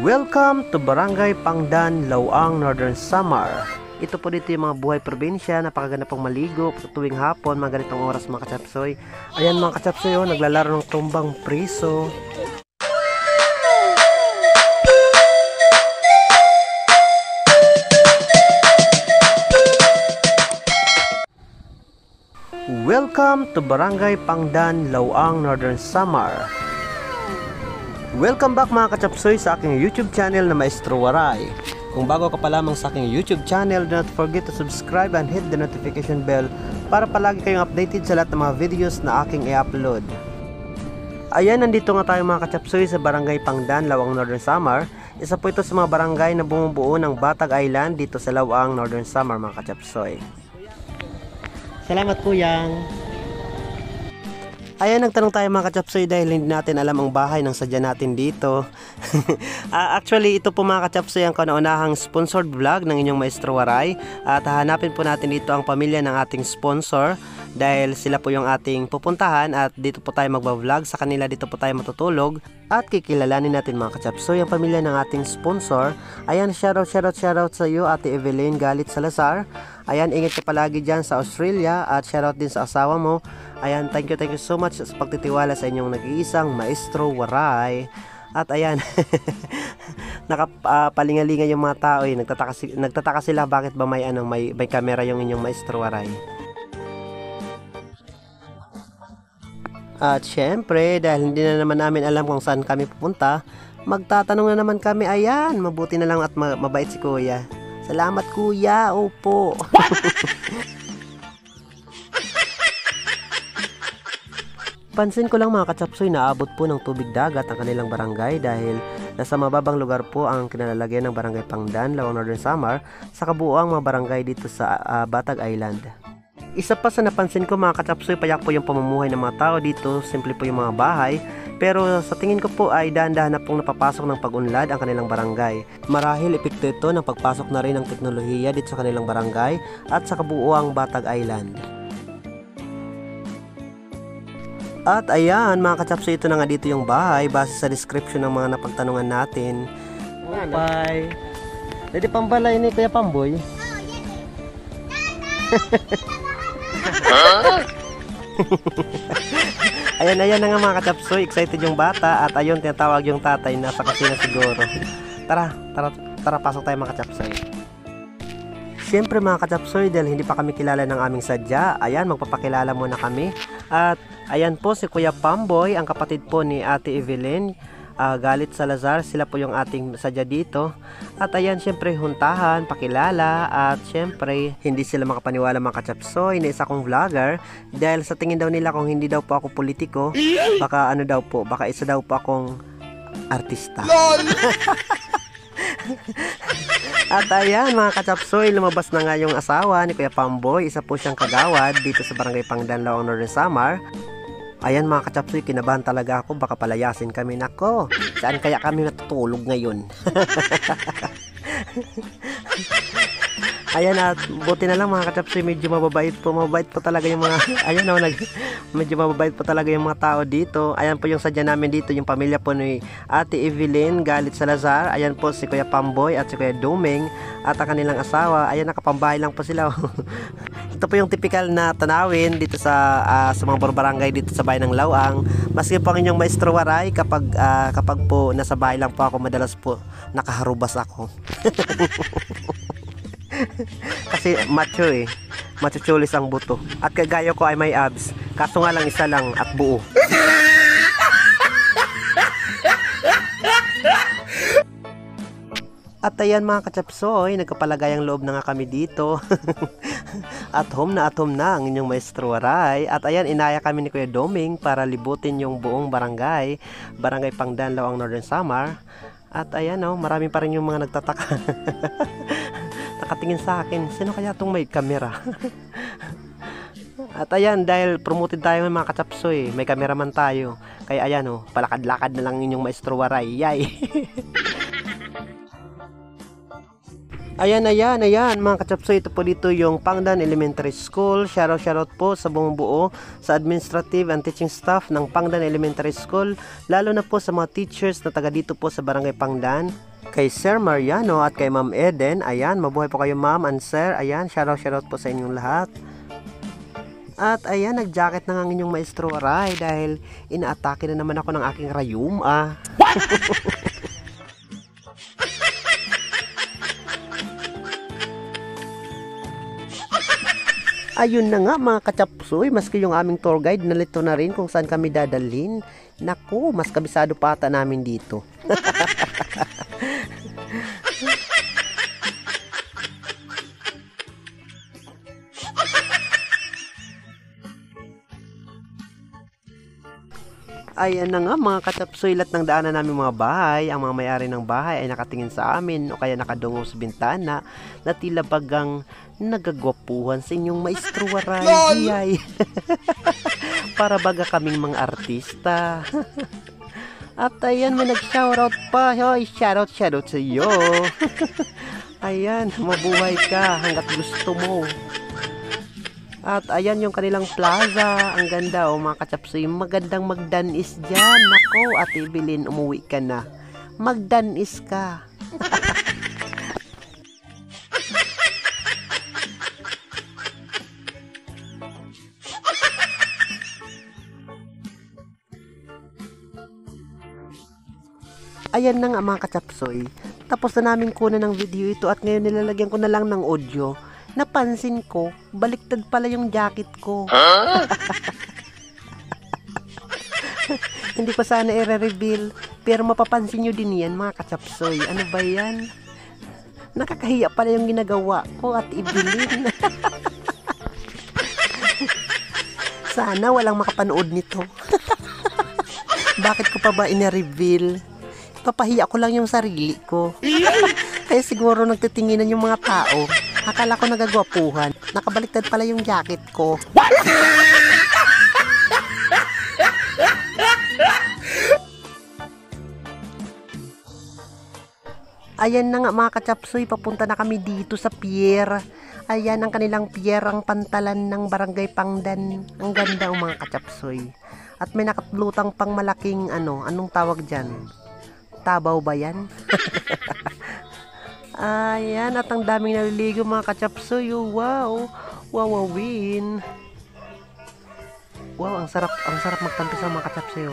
Welcome to Barangay Pangdan, Lawang, Northern Samar. Ito po dito yung mga buhay probinsya, napakaganda pong maligo tuwing hapon, mga ganitong oras mga kachapsoy. Ayan mga kachapsoy, oh, naglalaro ng tumbang priso. Welcome to Barangay Pangdan, Lawang, Northern Samar. Welcome back mga kachapsoy sa aking YouTube channel na Maestro Waray. Kung bago ka pa lamang sa aking YouTube channel, do not forget to subscribe and hit the notification bell para palagi kayong updated sa lahat ng mga videos na aking i-upload. Ayan, nandito nga tayo mga kachapsoy sa Barangay Pangdan, Lawang, Northern Samar. Isa po ito sa mga barangay na bumubuo ng Batag Island dito sa Lawang, Northern Samar mga kachapsoy. Salamat kuyang. Ayan, nagtanong tayo mga kachapsoy dahil hindi natin alam ang bahay ng sadya natin dito. Actually, ito po mga kachapsoy ang kauna-unahang sponsored vlog ng inyong Maestro Waray. At hahanapin po natin dito ang pamilya ng ating sponsor dahil sila po yung ating pupuntahan at dito po tayo magbablog. Sa kanila dito po tayo matutulog at kikilalanin natin mga kachapsoy ang pamilya ng ating sponsor. Ayan, shoutout sa iyo Ate Evelyn Galit Salazar. Ayan, ingat ka palagi dyan sa Australia at shoutout din sa asawa mo. Ayan, thank you so much sa pagtitiwala sa inyong nag-iisang Maestro Waray. At ayan, nakapalingalinga yung mga tao eh. Nagtataka sila bakit ba may camera yung inyong Maestro Waray. At syempre, dahil hindi na naman namin alam kung saan kami pupunta, magtatanong na naman kami. Ayan, mabuti na lang at mabait si Kuya. Salamat Kuya, opo. Pansin ko lang mga kachapsoy, naabot po ng tubig dagat ang kanilang barangay dahil nasa mababang lugar po ang kinalalagyan ng Barangay Pangdan, Lawang, Northern Samar sa kabuuang mga barangay dito sa Batag Island. Isa pa sa napansin ko mga kachapsoy, payak po yung pamumuhay ng mga tao dito, simple po yung mga bahay, pero sa tingin ko po ay dahan-dahan na pong napapasok ng pag-unlad ang kanilang barangay. Marahil epekto ito ng pagpasok na rin ng teknolohiya dito sa kanilang barangay at sa kabuuang Batag Island. At ayan mga kachapsoy, ito na nga dito yung bahay base sa description ng mga napagtanungan natin. Bye! Pwede pambalay ni Kuya Pamboy? Ayan na nga mga kachapsoy, excited yung bata at ayun tinatawag yung tatay na sa kusina siguro. Tara pasok tayo mga kachapsoy. Siyempre mga kachapsoy, dahil hindi pa kami kilala ng aming sadya, ayan magpapakilala muna kami. At ayan po si Kuya Pamboy, ang kapatid po ni Ate Evelyn Galit Salazar, sila po yung ating sadya dito. At ayan, syempre huntahan, pakilala. At syempre hindi sila makapaniwala mga kachapsoy na isa kong vlogger dahil sa tingin daw nila kung hindi daw po ako politiko, baka baka isa daw po akong artista. At ayan mga kachapsoy, lumabas na nga yung asawa ni Kuya Pamboy. Isa po siyang kagawad dito sa Barangay Pangdan, Lawang, Northern Samar. Ayan mga kachapsoy, kinabahan talaga ako, baka palayasin kami. Nako, saan kaya kami natutulog ngayon? Ayan, at buti na lang mga kachapsoy, medyo mababait po talaga yung mga ayan o, medyo mababait po talaga yung mga tao dito. Ayan po yung sadya namin dito, yung pamilya po ni Ate Evelyn Galit Salazar. Ayan po si Kuya Pamboy at si Kuya Doming at ang kanilang asawa. Ayan, nakapambahay lang po sila. Ito po yung typical na tanawin dito sa mga barangay dito sa bayan ng Lawang. Maski po ang inyong Maestro Waray, kapag po nasa bahay lang po ako, madalas po nakaharubas ako. Kasi macho eh, machuchulis ang buto. At kagaya ko ay may abs, kaso nga lang isa lang at buo. At ayan mga kachapsoy, nagkapalagayang loob na nga kami dito. At home na ang inyong Maestro Waray. At ayan, inaya kami ni Kuya Doming para libutin yung buong barangay Pangdan, Lawang, Northern Samar. At ayan marami pa rin yung mga nagtataka. Nakatingin sa akin, sino kaya itong may camera? At ayan, dahil promoted tayo mga kachapsoy, may cameraman tayo. Kaya ayan palakad-lakad na lang inyong Maestro Waray. Yay! Ayan mga kachapsoy, ito po dito yung Pangdan Elementary School. Shoutout po sa buong buo sa administrative and teaching staff ng Pangdan Elementary School, lalo na po sa mga teachers na taga dito po sa Barangay Pangdan. kay Sir Mariano at kay Ma'am Eden. Ayan, mabuhay po kayo Ma'am and Sir. Ayan, shoutout po sa inyong lahat. At ayan, nag-jacket na ng inyong maestro Aray dahil inaatake na naman ako ng aking rayum. Ayun na nga mga kachapsoy, maski yung aming tour guide nalito na rin kung saan kami dadalhin. Naku, mas kabisado pa ata namin dito. Ayan na nga mga kachapsoy, lahat ng daanan namin mga bahay, ang mga may-ari ng bahay ay nakatingin sa amin o kaya nakadungo sa bintana na tila bagang nagagwapuhan sa inyong maestro Aray. Para baga kaming mga artista. At ayan, may nag-shoutout pa. Hoy, shoutout sa iyo. Ayan, mabuhay ka hanggat gusto mo. At ayan yung kanilang plaza. Ang ganda mga kachapsoy. Magandang magdanis dyan. Nako, Ate Evelyn, umuwi ka na. Magdanis ka. Ayan na nga mga kachapsoy. Tapos na namin kunan ng video ito at ngayon nilalagyan ko na lang ng audio. Napansin ko, baliktad pala yung jacket ko. Hindi ko sana i-reveal, pero mapapansin nyo din yan mga kachapsoy. Ano ba yan? Nakakahiya pala yung ginagawa ko at Evelyn. Sana walang makapanood nito. Bakit ko pa ba ina-reveal? Papahiya ko lang yung sarili ko. Kaya siguro nagtitinginan yung mga tao. Akala ko nagagwapuhan. Nakabaliktad pala yung jacket ko. Ayan na nga mga kachapsoy, papunta na kami dito sa pier. Ayan ang kanilang pier, ang pantalan ng Barangay Pangdan. Ang ganda mga kachapsoy. At may nakatlutang pang malaking anong tawag dyan? Tabaw ba yan? Ayan, at ang daming naliligo mga kachapsoy. Wow, wawawin. Wow, ang sarap magtampis ang mga kachapsoy.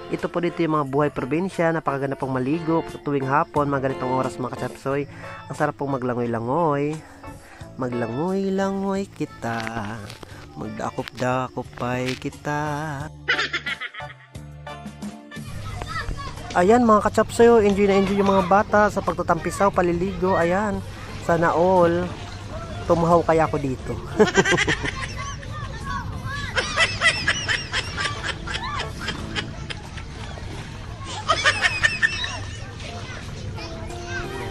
Ito po dito yung mga buhay probinsya. Napakaganda pong maligo tuwing hapon, mga ganitong oras mga kachapsoy. Ang sarap pong maglangoy-langoy. Maglangoy-langoy kita, magdakop-dakopay kita. Ayan mga kachapsoy, enjoy na enjoy yung mga bata sa pagtatampisaw, paliligo. Ayan, sana all tumuhaw kaya ako dito.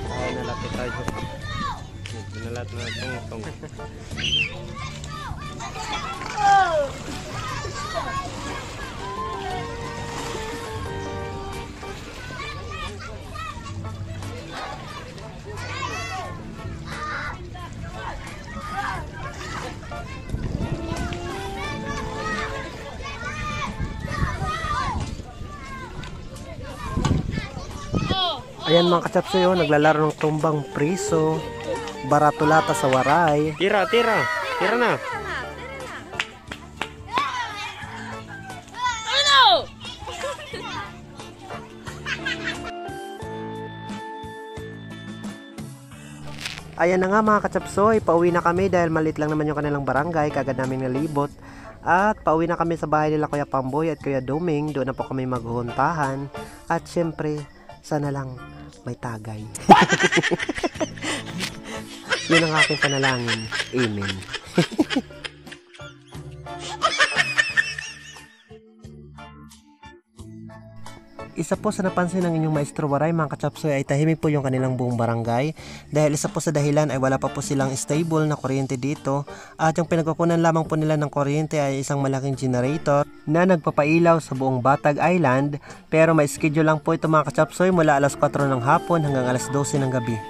Ay, nalapit tayo. Nalat na tong. Ayan mga kachapsoy, naglalaro ng tumbang priso. Baratulata sa waray. Tira na. Ayan na nga mga kachapsoy, pauwi na kami dahil maliit lang naman yung kanilang barangay, kagad namin nalibot. At pauwi na kami sa bahay nila Kuya Pamboy at Kuya Doming, doon na po kami maghuntahan. At syempre, sana lang may tagay. Yun ang aking panalangin. Amen. Isa po sa napansin ng inyong maestro Waray mga kachapsoy ay tahimik po yung kanilang buong barangay dahil isa po sa dahilan ay wala pa po silang stable na kuryente dito at yung pinagkukunan lamang po nila ng kuryente ay isang malaking generator na nagpapailaw sa buong Batag Island, pero may schedule lang po ito mga kachapsoy mula alas 4 ng hapon hanggang alas 12 ng gabi.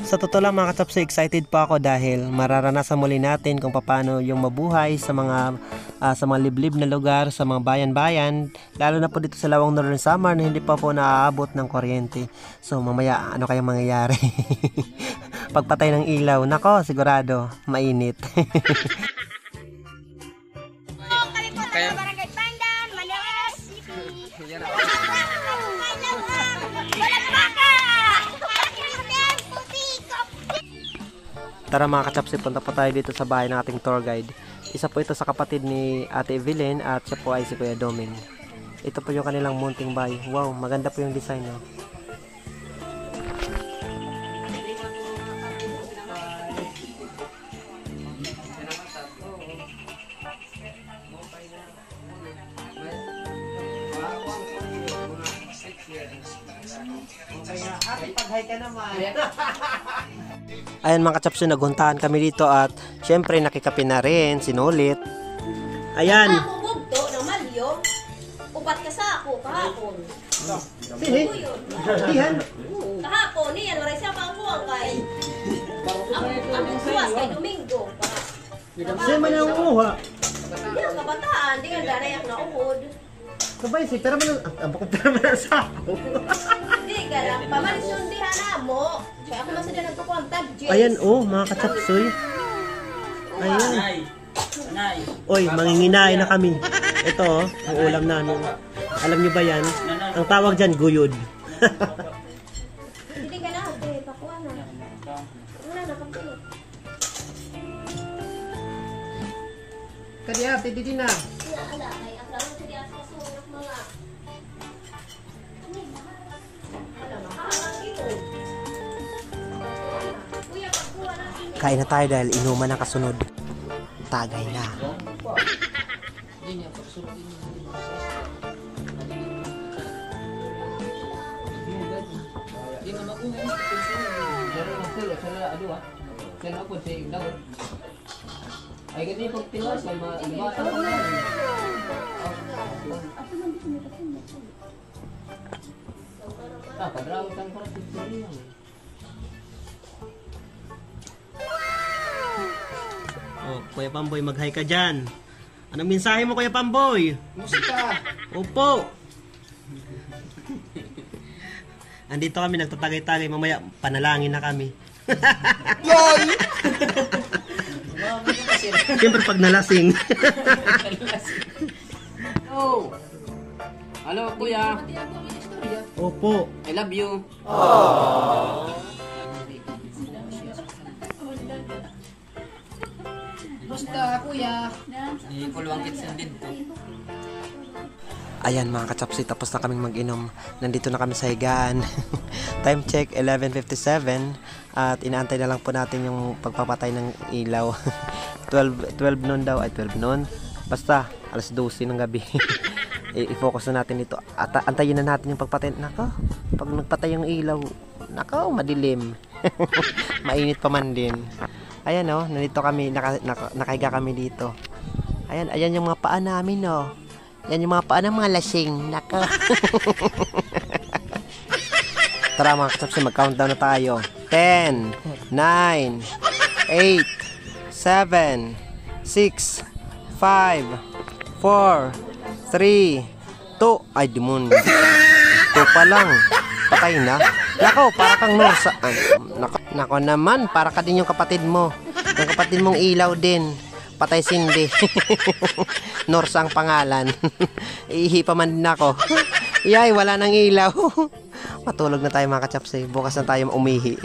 Sa totoo lang mga kachapsoy, excited pa ako dahil mararanasan muli natin kung paano yung mabuhay sa mga sa mga liblib na lugar, sa mga bayan-bayan, lalo na po dito sa Lawang Northern Samar na hindi pa po naaabot ng kuryente. So mamaya ano kayang mangyayari? Pagpatay ng ilaw, nako sigurado mainit. Kaya Barangay Pandan, Manalas City. Tara mga kachapsi, punta po tayo dito sa bahay ng ating tour guide. Isa po ito sa kapatid ni Ate Evelyn at siya po ay si Kuya Doming. Ito po yung kanilang munting bahay. Wow, maganda po yung design, no? Ayan mga kachapsi, naghuntahan kami dito at syempre nakikape na rin, sinulit. Ayan. Ako bugto ng malyo. Upat ka sa ako kahapon. Sini? Dihan. Kahapon, niyan, maray siya pa ako ang kay. Ang suwas kay Domingo. Sino man ang umuha? Hindi ang kabataan, di nga darayak na ukod. Sabay si, pero man ang bakit pero man ang sako. Hindi ka lang, pamansyon na mo. Kaya ako masada nagkukwantag, James. Ayan oh, mga kachapsoy. Ayan. Oy, manginginain na kami. Ito oh, ang ulam namin. Alam niyo ba yan? Ang tawag dyan, guyod. Hindi ka na, pakuha na. Wala na, kapulot. Kadiya, titi na. Ala, kay aklaro sa dias ka sunak mga. Ala, makahangang ito. Kuya, pagkuha natin. Kain na tayo dahil inuman ang kasunod. Tagay na. Ay gani pag tiwas ay mabata ko na. Padraw tang para picture. Oh, Kuya Pamboy, mag-hi ka dyan. Anong mensahe mo, Kuya Pamboy? Musika. Opo. Andito kami, nagtatagay-tagay. Mamaya, panalangin na kami. LOL. Siyempre, pag nalasing. Oh. Hello kuya. Opo. I love you. Basta kuya. Ni kulwang kitsen dito. Ayan mga kachapsi, tapos na kaming mag-inom. Nandito na kami sa higaan. Time check, 11:57. At inaantay na lang po natin yung pagpapatay ng ilaw. 12 noon daw, ay 12 noon. Basta, alas 12 ng gabi. I-focus na natin ito. At antayin na natin yung pagpatay. Nako, pag nagpatay yung ilaw, nako, madilim. Mainit pa man din. Ayan oh, nandito kami, nakahiga kami dito. Ayan yung mga paa namin oh. Yan yung mga paa ng mga lasing. Nako. Tara mga kachapsi, mag-countdown na tayo. 10, 9, 8, 7, 6, 5, 4, 3, 2. Ay, demonyo. 2 pa lang. Patay na. Nako, para kang Norsa. Nako naman, para ka din yung kapatid mo. Yung kapatid mong ilaw din. Patay sindi. Norsa ang pangalan. Ihipa man din ako. Iyay, wala nang ilaw. Matulog na tayo mga kachapsi. Bukas na tayo umihi.